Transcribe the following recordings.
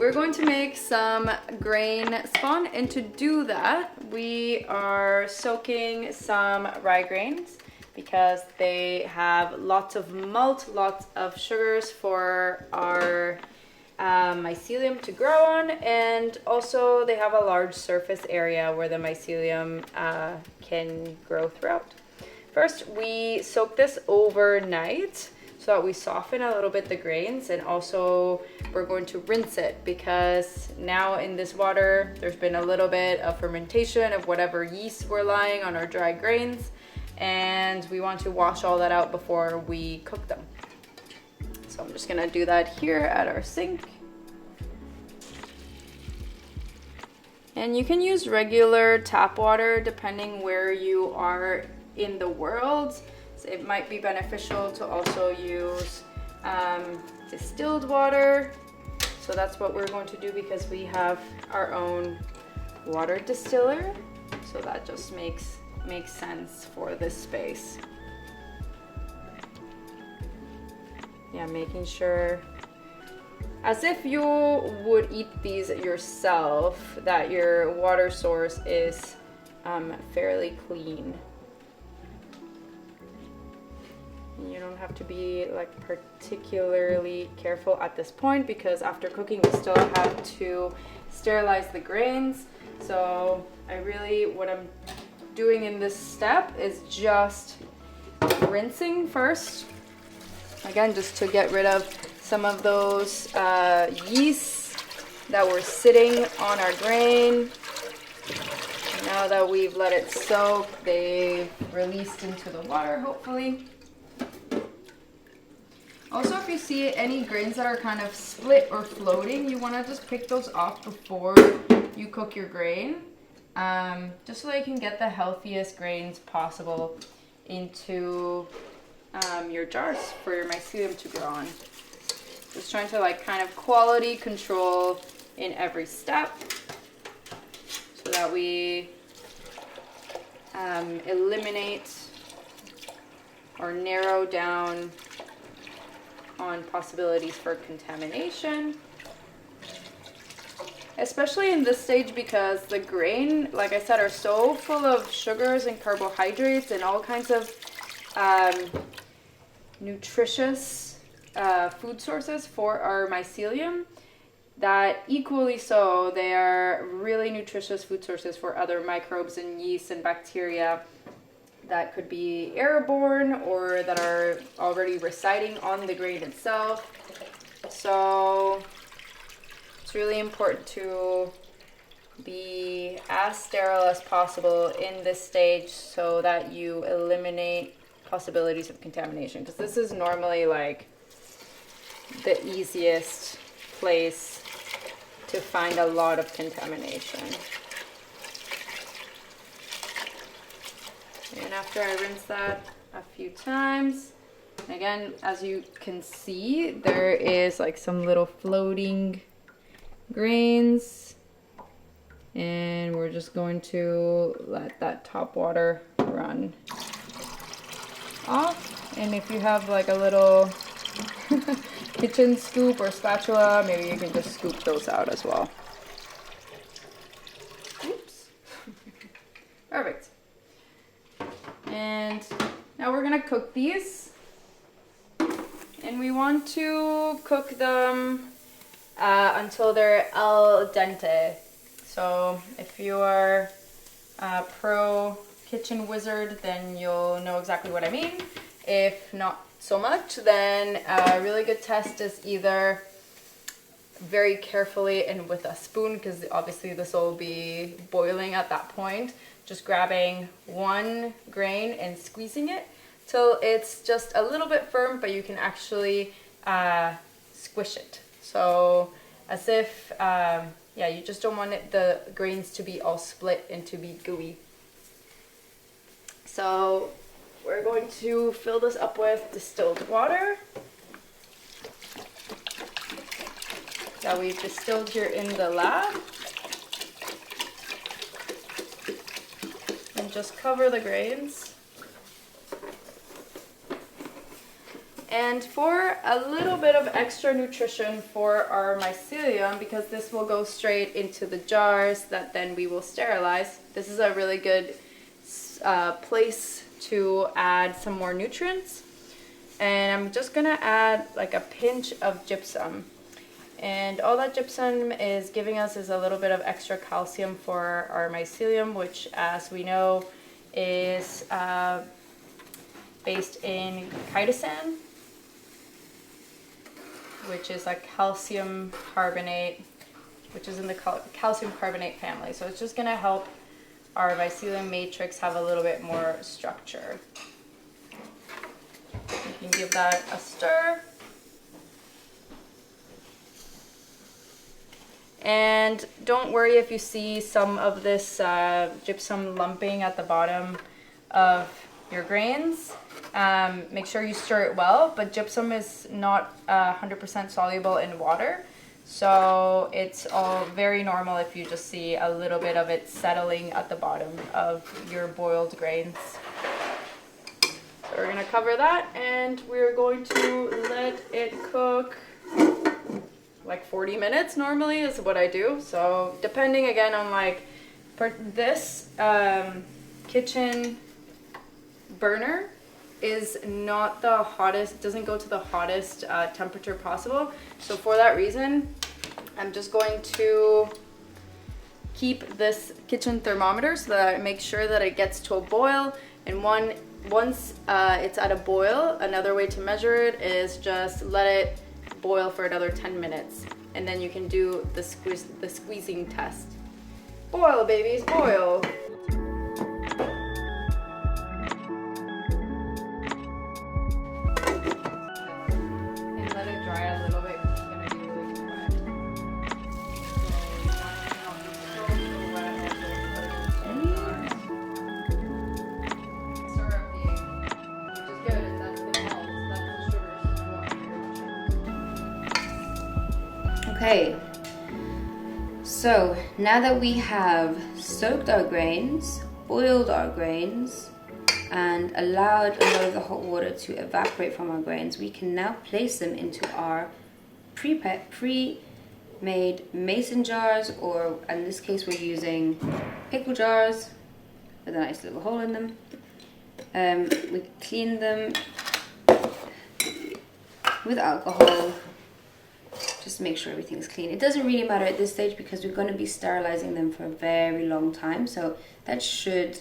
we're going to make some grain spawn, and to do that, we are soaking some rye grains because they have lots of malt, lots of sugars for our mycelium to grow on, and also they have a large surface area where the mycelium can grow throughout. First, we soak this overnight so that we soften a little bit the grains, and also we're going to rinse it because now in this water there's been a little bit of fermentation of whatever yeast were lying on our dry grains, and we want to wash all that out before we cook them. So I'm just gonna do that here at our sink. And you can use regular tap water depending where you are in the world. So it might be beneficial to also use distilled water. So that's what we're going to do because we have our own water distiller. So that just makes sense for this space. Yeah, making sure, as if you would eat these yourself, that your water source is fairly clean. And you don't have to be like particularly careful at this point because after cooking we still have to sterilize the grains. So what I'm doing in this step is just rinsing first. Again, just to get rid of some of those yeasts that were sitting on our grain. Now that we've let it soak, they've released into the water, hopefully. Also, if you see any grains that are kind of split or floating, you want to just pick those off before you cook your grain, just so that you can get the healthiest grains possible into your jars for your mycelium to grow on. Just trying to like kind of quality control in every step so that we eliminate or narrow down on possibilities for contamination. Especially in this stage because the grain, like I said, are so full of sugars and carbohydrates and all kinds of nutritious food sources for our mycelium, that equally so they are really nutritious food sources for other microbes and yeasts and bacteria that could be airborne or that are already residing on the grain itself. So it's really important to be as sterile as possible in this stage so that you eliminate possibilities of contamination, because this is normally like the easiest place to find a lot of contamination. And after I rinse that a few times, again, as you can see, there is like some little floating grains, and we're just going to let that top water run off. And if you have like a little kitchen scoop or spatula, maybe you can just scoop those out as well. Oops. Perfect. And now we're gonna cook these, and we want to cook them until they're al dente. So if you are a pro kitchen wizard, then you'll know exactly what I mean. If not so much, then a really good test is either very carefully and with a spoon, because obviously this will be boiling at that point, just grabbing one grain and squeezing it till it's just a little bit firm, but you can actually squish it. So as if, yeah, you just don't want the grains to be all split and to be gooey. So we're going to fill this up with distilled water that we've distilled here in the lab. And just cover the grains. And for a little bit of extra nutrition for our mycelium, because this will go straight into the jars that then we will sterilize, this is a really good place to add some more nutrients. And I'm just gonna add like a pinch of gypsum. And all that gypsum is giving us is a little bit of extra calcium for our mycelium, which, as we know, is based in chitosan, which is a calcium carbonate, which is in the calcium carbonate family. So it's just going to help our mycelium matrix have a little bit more structure. You can give that a stir. And don't worry if you see some of this gypsum lumping at the bottom of your grains. Make sure you stir it well, but gypsum is not 100% soluble in water, so it's all very normal if you just see a little bit of it settling at the bottom of your boiled grains. So we're gonna cover that, and we're going to let it cook like 40 minutes normally is what I do. So depending again on like, for this kitchen burner is not the hottest, doesn't go to the hottest temperature possible. So for that reason, I'm just going to keep this kitchen thermometer so that I make sure that it gets to a boil. And once it's at a boil, another way to measure it is just let it boil for another 10 minutes. And then you can do the squeezing test. Boil, babies, boil. Okay, so now that we have soaked our grains, boiled our grains, and allowed a lot of the hot water to evaporate from our grains, we can now place them into our pre-made mason jars, or in this case we're using pickle jars with a nice little hole in them. We clean them with alcohol, just to make sure everything is clean. It doesn't really matter at this stage because we're going to be sterilizing them for a very long time, so that should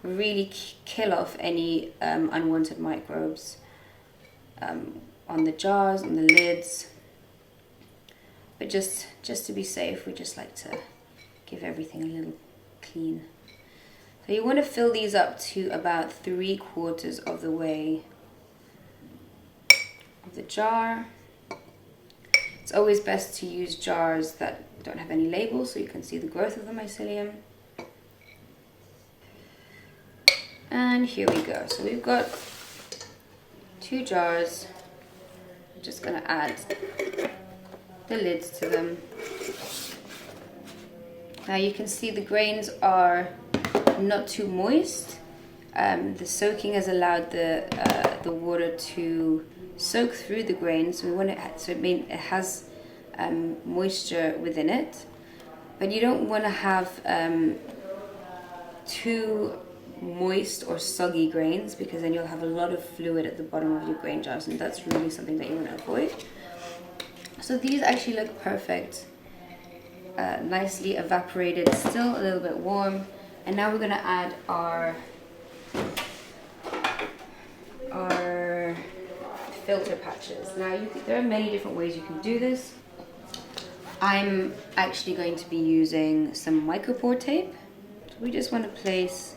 really kill off any unwanted microbes on the jars, on the lids. But just to be safe, we just like to give everything a little clean. So you want to fill these up to about 3/4 of the way of the jar. It's always best to use jars that don't have any labels so you can see the growth of the mycelium. And here we go. So we've got 2 jars. I'm just going to add the lids to them. Now you can see the grains are not too moist. The soaking has allowed the water to soak through the grains. We want it so it has moisture within it, but you don't want to have too moist or soggy grains, because then you'll have a lot of fluid at the bottom of your grain jars, and that's really something that you want to avoid. So these actually look perfect, nicely evaporated, still a little bit warm. And now we're going to add our filter patches. Now there are many different ways you can do this. I'm actually going to be using some mycopore tape. So we just want to place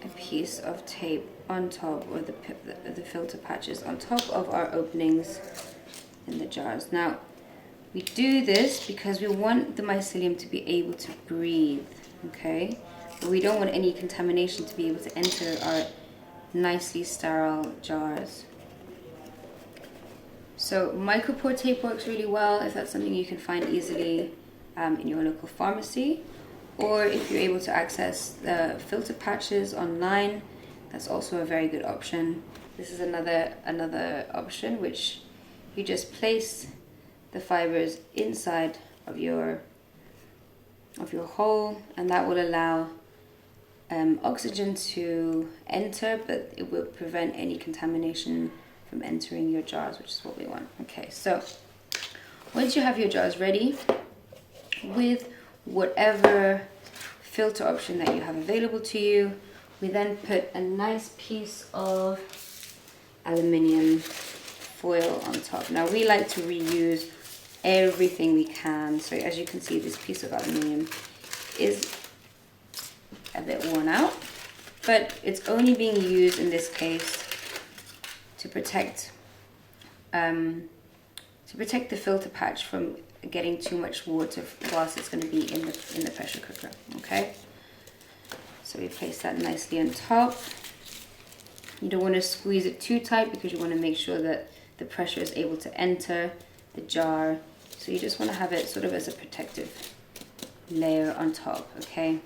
a piece of tape on top, or the filter patches on top of our openings in the jars. Now we do this because we want the mycelium to be able to breathe, okay? But we don't want any contamination to be able to enter our nicely sterile jars. So mycopore tape works really well if that's something you can find easily in your local pharmacy, or if you're able to access the filter patches online, That's also a very good option. This is another option, which you just place the fibers inside of your hole, and that will allow oxygen to enter, but it will prevent any contamination from entering your jars, which is what we want. Okay, so once you have your jars ready with whatever filter option that you have available to you, we then put a nice piece of aluminium foil on top. Now we like to reuse everything we can, so as you can see, this piece of aluminium is a bit worn out, but it's only being used in this case to protect the filter patch from getting too much water whilst it's going to be in the pressure cooker. Okay, so we place that nicely on top. You don't want to squeeze it too tight because you want to make sure that the pressure is able to enter the jar. So you just want to have it sort of as a protective layer on top. Okay,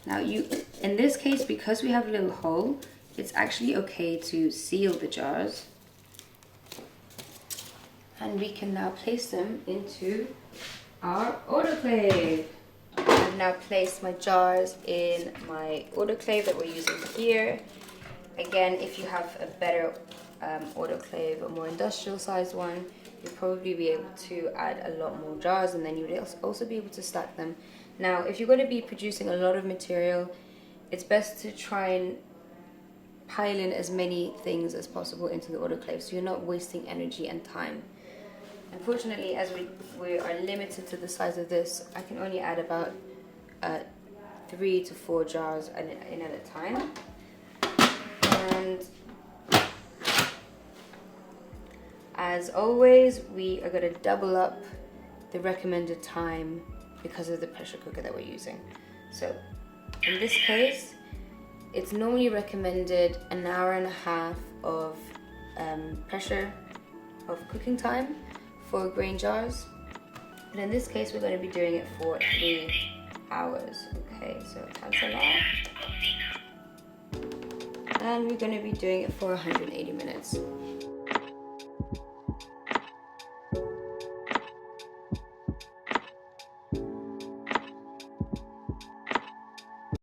now in this case, because we have a little hole, it's actually okay to seal the jars, and we can now place them into our autoclave. I've now placed my jars in my autoclave that we're using here. Again, if you have a better autoclave, a more industrial sized one, you'll probably be able to add a lot more jars, and then you would also be able to stack them. Now, if you're going to be producing a lot of material, it's best to try and pile in as many things as possible into the autoclave, so you're not wasting energy and time. Unfortunately, as we are limited to the size of this, I can only add about 3 to 4 jars in at a time. And as always, we are going to double up the recommended time because of the pressure cooker that we're using. So in this case, it's normally recommended an hour and a half of cooking time for grain jars, but in this case we're going to be doing it for 3 hours. Okay, so cancel that, and we're going to be doing it for 180 minutes.